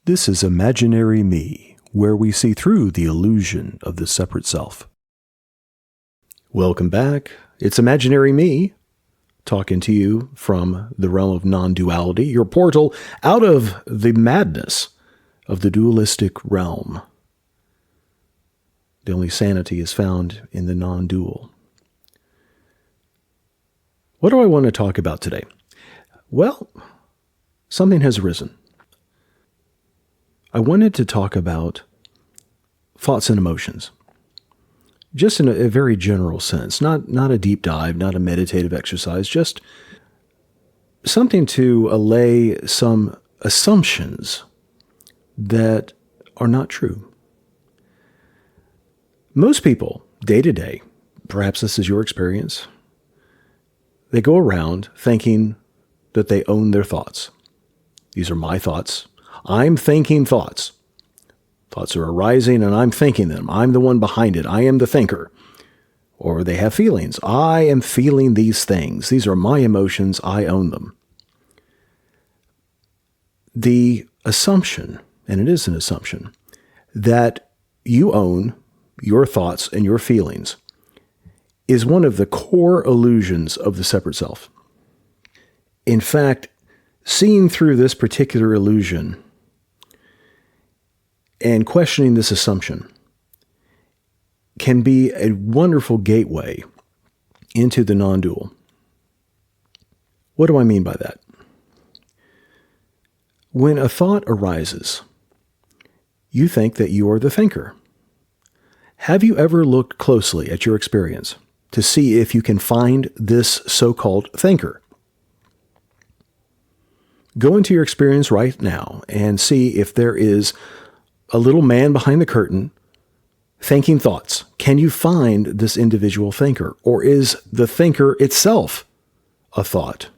This is Imaginary Me, where we see through the illusion of the separate self. Welcome back. It's Imaginary Me, talking to you from the realm of non-duality, your portal out of the madness of the dualistic realm. The only sanity is found in the non-dual. What do I want to talk about today? Well, something has arisen. I wanted to talk about thoughts and emotions, just in a very general sense, not a deep dive, not a meditative exercise, just something to allay some assumptions that are not true. Most people, day to day, perhaps this is your experience, they go around thinking that they own their thoughts. These are my thoughts. I'm thinking thoughts. Thoughts are arising and I'm thinking them. I'm the one behind it. I am the thinker. Or they have feelings. I am feeling these things. These are my emotions. I own them. The assumption, and it is an assumption, that you own your thoughts and your feelings is one of the core illusions of the separate self. In fact, seeing through this particular illusion and questioning this assumption can be a wonderful gateway into the non-dual. What do I mean by that? When a thought arises, you think that you are the thinker. Have you ever looked closely at your experience to see if you can find this so-called thinker? Go into your experience right now and see if there is a little man behind the curtain thinking thoughts. Can you find this individual thinker? Or is the thinker itself a thought?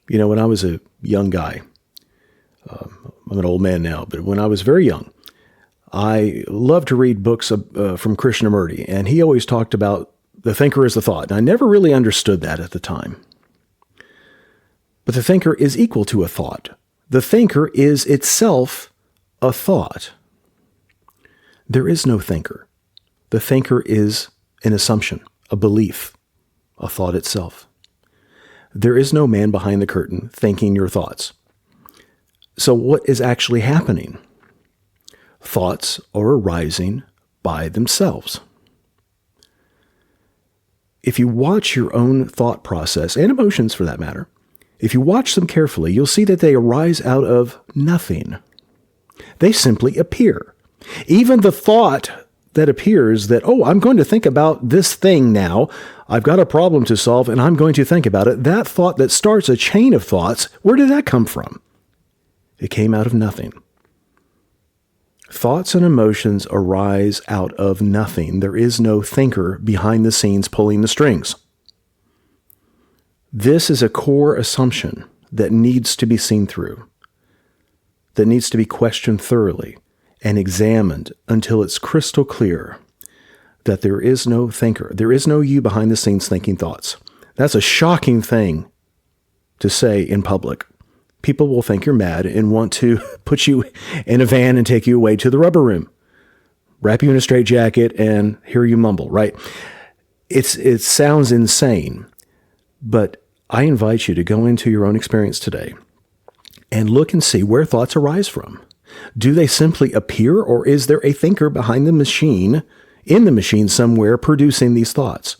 You know, when I was a young guy, I'm an old man now, but when I was very young, I loved to read books from Krishnamurti, and he always talked about the thinker as the thought. And I never really understood that at the time. But the thinker is equal to a thought. The thinker is itself a thought. There is no thinker. The thinker is an assumption, a belief, a thought itself. There is no man behind the curtain thinking your thoughts. So what is actually happening? Thoughts are arising by themselves. If you watch your own thought process, and emotions for that matter, if you watch them carefully, you'll see that they arise out of nothing. They simply appear. Even the thought that appears that, oh, I'm going to think about this thing now. I've got a problem to solve and I'm going to think about it. That thought that starts a chain of thoughts, where did that come from? It came out of nothing. Thoughts and emotions arise out of nothing. There is no thinker behind the scenes pulling the strings. This is a core assumption that needs to be seen through, that needs to be questioned thoroughly and examined until it's crystal clear that there is no thinker. There is no you behind the scenes thinking thoughts. That's a shocking thing to say in public. People will think you're mad and want to put you in a van and take you away to the rubber room, wrap you in a straitjacket and hear you mumble, right? It sounds insane, but I invite you to go into your own experience today and look and see where thoughts arise from. Do they simply appear, or is there a thinker behind the machine, in the machine somewhere, producing these thoughts?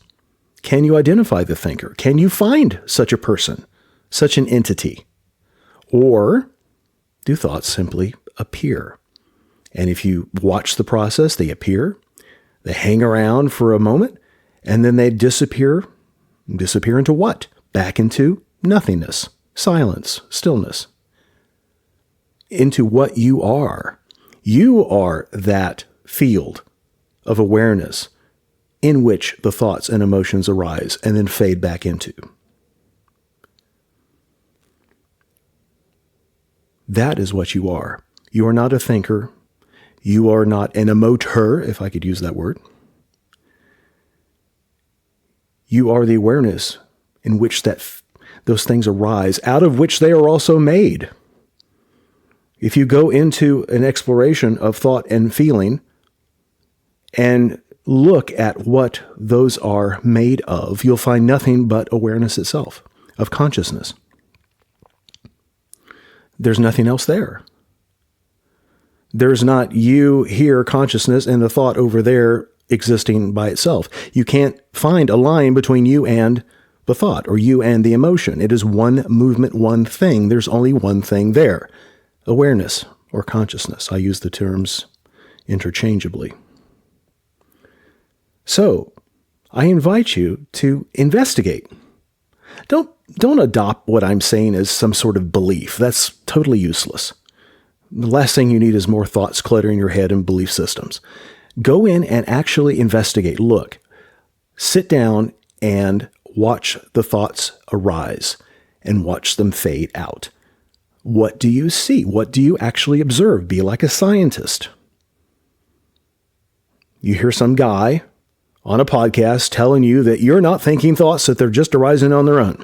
Can you identify the thinker? Can you find such a person, such an entity? Or do thoughts simply appear? And if you watch the process, they appear, they hang around for a moment, and then they disappear. Disappear into what? Back into nothingness, silence, stillness. Into what you are. You are that field of awareness in which the thoughts and emotions arise and then fade back into. That is what you are. You are not a thinker. You are not an emoter, if I could use that word. You are the awareness in which those things arise, out of which they are also made. If you go into an exploration of thought and feeling and look at what those are made of, you'll find nothing but awareness itself, of consciousness. There's nothing else there. There's not you here, consciousness, and the thought over there existing by itself. You can't find a line between you and the thought, or you and the emotion. It is one movement, one thing. There's only one thing there. Awareness or consciousness. I use the terms interchangeably. So, I invite you to investigate. Don't adopt what I'm saying as some sort of belief. That's totally useless. The last thing you need is more thoughts cluttering your head and belief systems. Go in and actually investigate. Look, sit down and watch the thoughts arise and watch them fade out. What do you see? What do you actually observe? Be like a scientist. You hear some guy on a podcast telling you that you're not thinking thoughts, that they're just arising on their own,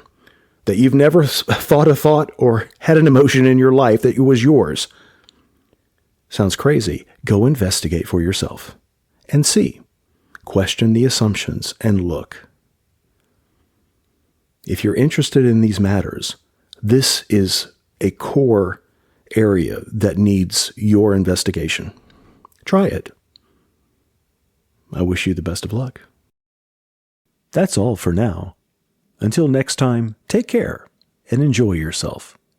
that you've never thought a thought or had an emotion in your life that was yours. Sounds crazy. Go investigate for yourself and see. Question the assumptions and look. If you're interested in these matters, this is a core area that needs your investigation. Try it. I wish you the best of luck. That's all for now. Until next time, take care and enjoy yourself.